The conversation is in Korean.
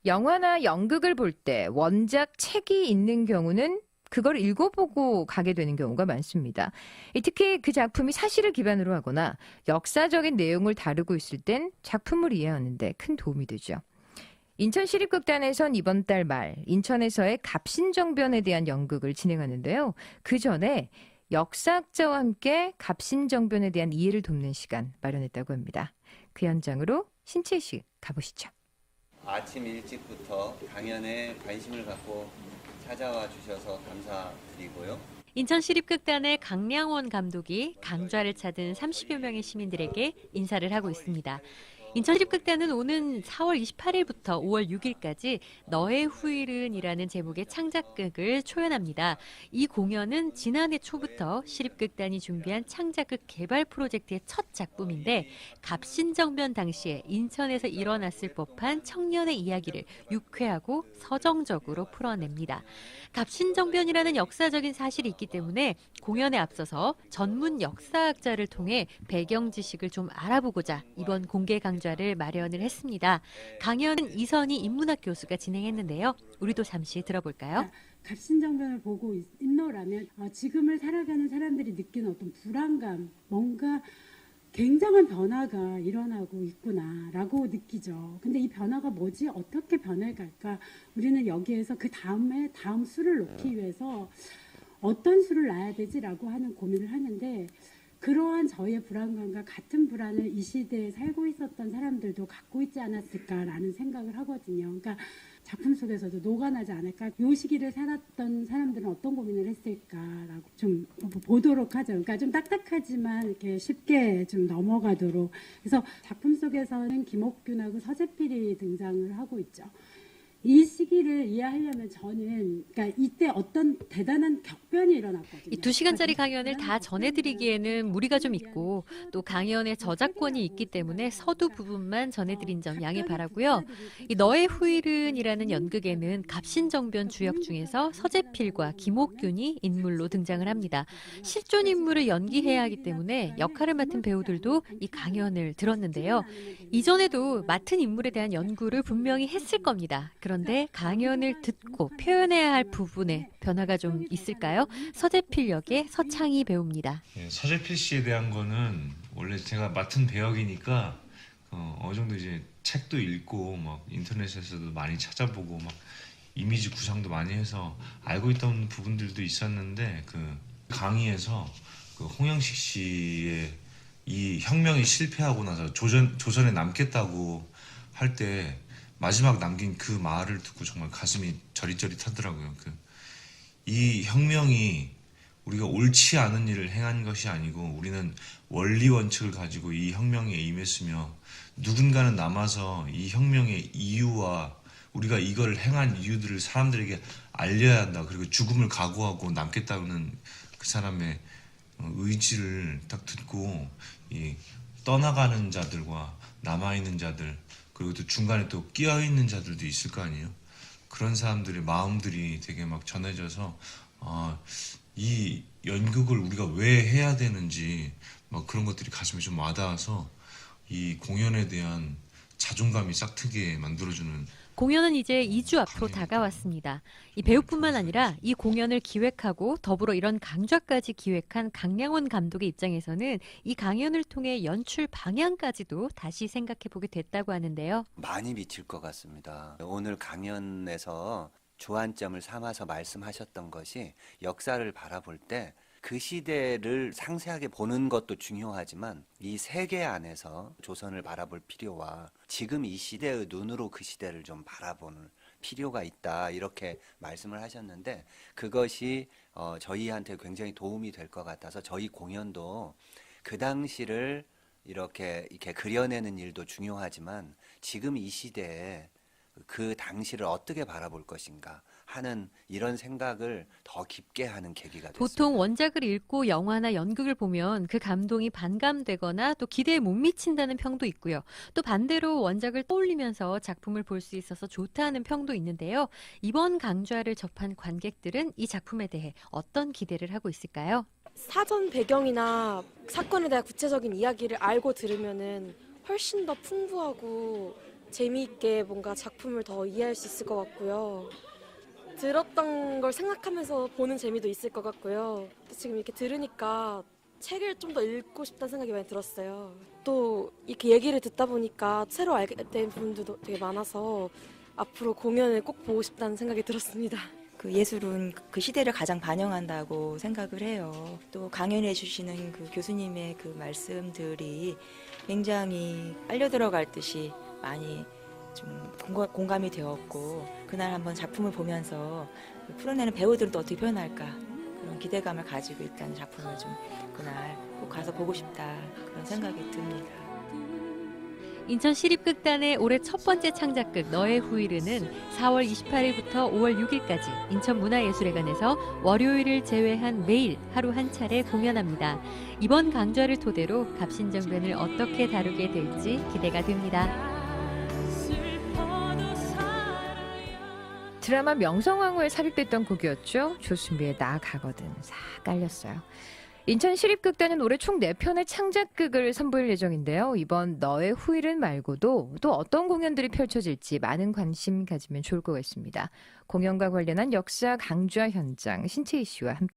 영화나 연극을 볼 때 원작 책이 있는 경우는 그걸 읽어보고 가게 되는 경우가 많습니다. 특히 그 작품이 사실을 기반으로 하거나 역사적인 내용을 다루고 있을 땐 작품을 이해하는 데 큰 도움이 되죠. 인천시립극단에선 이번 달 말 인천에서의 갑신정변에 대한 연극을 진행하는데요. 그 전에 역사학자와 함께 갑신정변에 대한 이해를 돕는 시간 마련했다고 합니다. 그 현장으로 신채희 씨 가보시죠. 아침 일찍부터 강연에 관심을 갖고 찾아와 주셔서 감사드리고요. 인천시립극단의 강량원 감독이 강좌를 찾은 30여 명의 시민들에게 인사를 하고 있습니다. 인천시립극단은 오는 4월 28일부터 5월 6일까지 너의 후일은이라는 제목의 창작극을 초연합니다. 이 공연은 지난해 초부터 시립극단이 준비한 창작극 개발 프로젝트의 첫 작품인데 갑신정변 당시에 인천에서 일어났을 법한 청년의 이야기를 유쾌하고 서정적으로 풀어냅니다. 갑신정변이라는 역사적인 사실이 있기 때문에 공연에 앞서서 전문 역사학자를 통해 배경 지식을 좀 알아보고자 이번 공개 강좌를 마련을 했습니다. 강연은 이선희 인문학 교수가 진행했는데요. 우리도 잠시 들어볼까요? 갑신정변을 보고 있노라면 지금을 살아가는 사람들이 느끼는 어떤 불안감, 뭔가 굉장한 변화가 일어나고 있구나라고 느끼죠. 근데 이 변화가 뭐지? 어떻게 변해갈까? 우리는 여기에서 그 다음에 다음 수를 놓기 위해서 어떤 수를 놔야 되지라고 하는 고민을 하는데 그러한 저희의 불안감과 같은 불안을 이 시대에 살고 있었던 사람들도 갖고 있지 않았을까라는 생각을 하거든요. 그러니까 작품 속에서도 녹아나지 않을까? 이 시기를 살았던 사람들은 어떤 고민을 했을까라고 좀 보도록 하죠. 그러니까 좀 딱딱하지만 이렇게 쉽게 좀 넘어가도록. 그래서 작품 속에서는 김옥균하고 서재필이 등장을 하고 있죠. 이 시기를 이해하려면 저는 그러니까 이때 어떤 대단한 격변이 일어났거든요. 이 2시간짜리 강연을 다 전해드리기에는 무리가 좀 있고 또 강연에 저작권이 있기 때문에 서두 부분만 전해드린 점 양해 바라고요. 이 너의 후일은이라는 연극에는 갑신정변 주역 중에서 서재필과 김옥균이 인물로 등장을 합니다. 실존 인물을 연기해야 하기 때문에 역할을 맡은 배우들도 이 강연을 들었는데요. 이전에도 맡은 인물에 대한 연구를 분명히 했을 겁니다. 그런데 강연을 듣고 표현해야 할 부분에 변화가 좀 있을까요? 서재필 역의 서창희 배우입니다. 예, 서재필 씨에 대한 거는 원래 제가 맡은 배역이니까 어느 정도 이제 책도 읽고 막 인터넷에서도 많이 찾아보고 막 이미지 구상도 많이 해서 알고 있던 부분들도 있었는데 그 강의에서 그 홍영식 씨의 이 혁명이 실패하고 나서 조선에 남겠다고 할 때 마지막 남긴 그 말을 듣고 정말 가슴이 저릿저릿하더라고요. 이 혁명이 우리가 옳지 않은 일을 행한 것이 아니고 우리는 원리 원칙을 가지고 이 혁명에 임했으며 누군가는 남아서 이 혁명의 이유와 우리가 이걸 행한 이유들을 사람들에게 알려야 한다. 그리고 죽음을 각오하고 남겠다는 그 사람의 의지를 딱 듣고 이 떠나가는 자들과 남아있는 자들 그리고 또 중간에 또 끼어있는 자들도 있을 거 아니에요. 그런 사람들의 마음들이 되게 막 전해져서 이 연극을 우리가 왜 해야 되는지 막 그런 것들이 가슴에 좀 와닿아서 이 공연에 대한 자존감이 싹트게 만들어주는. 공연은 이제 2주 앞으로 다가왔습니다. 이 배우뿐만 아니라 이 공연을 기획하고 더불어 이런 강좌까지 기획한 강량원 감독의 입장에서는 이 강연을 통해 연출 방향까지도 다시 생각해보게 됐다고 하는데요. 많이 미칠 것 같습니다. 오늘 강연에서 주안점을 삼아서 말씀하셨던 것이 역사를 바라볼 때 그 시대를 상세하게 보는 것도 중요하지만 이 세계 안에서 조선을 바라볼 필요와 지금 이 시대의 눈으로 그 시대를 좀 바라보는 필요가 있다 이렇게 말씀을 하셨는데 그것이 저희한테 굉장히 도움이 될 것 같아서 저희 공연도 그 당시를 이렇게 그려내는 일도 중요하지만 지금 이 시대에 그 당시를 어떻게 바라볼 것인가 하는 이런 생각을 더 깊게 하는 계기가 됐습니다. 보통 원작을 읽고 영화나 연극을 보면 그 감동이 반감되거나 또 기대에 못 미친다는 평도 있고요. 또 반대로 원작을 떠올리면서 작품을 볼 수 있어서 좋다는 평도 있는데요. 이번 강좌를 접한 관객들은 이 작품에 대해 어떤 기대를 하고 있을까요? 사전 배경이나 사건에 대한 구체적인 이야기를 알고 들으면은 훨씬 더 풍부하고 재미있게 뭔가 작품을 더 이해할 수 있을 것 같고요. 들었던 걸 생각하면서 보는 재미도 있을 것 같고요. 지금 이렇게 들으니까 책을 좀 더 읽고 싶다는 생각이 많이 들었어요. 또 이렇게 얘기를 듣다 보니까 새로 알게 된 부분도 되게 많아서 앞으로 공연을 꼭 보고 싶다는 생각이 들었습니다. 그 예술은 그 시대를 가장 반영한다고 생각을 해요. 또 강연해 주시는 그 교수님의 그 말씀들이 굉장히 빨려 들어갈 듯이 많이 좀 공감이 되었고, 그날 한번 작품을 보면서 풀어내는 배우들은 또 어떻게 표현할까 그런 기대감을 가지고 있다는 작품을 좀 그날 꼭 가서 보고 싶다 그런 생각이 듭니다. 인천시립극단의 올해 첫 번째 창작극 너의 후일은 4월 28일부터 5월 6일까지 인천문화예술회관에서 월요일을 제외한 매일 하루 한 차례 공연합니다. 이번 강좌를 토대로 갑신정변을 어떻게 다루게 될지 기대가 됩니다. 드라마 명성황후에 삽입됐던 곡이었죠. 조순비의 나 가거든 싹 깔렸어요. 인천시립극단은 올해 총 4편의 창작극을 선보일 예정인데요. 이번 너의 후일은 말고도 또 어떤 공연들이 펼쳐질지 많은 관심 가지면 좋을 것 같습니다. 공연과 관련한 역사 강좌 현장 신채희 씨와 함께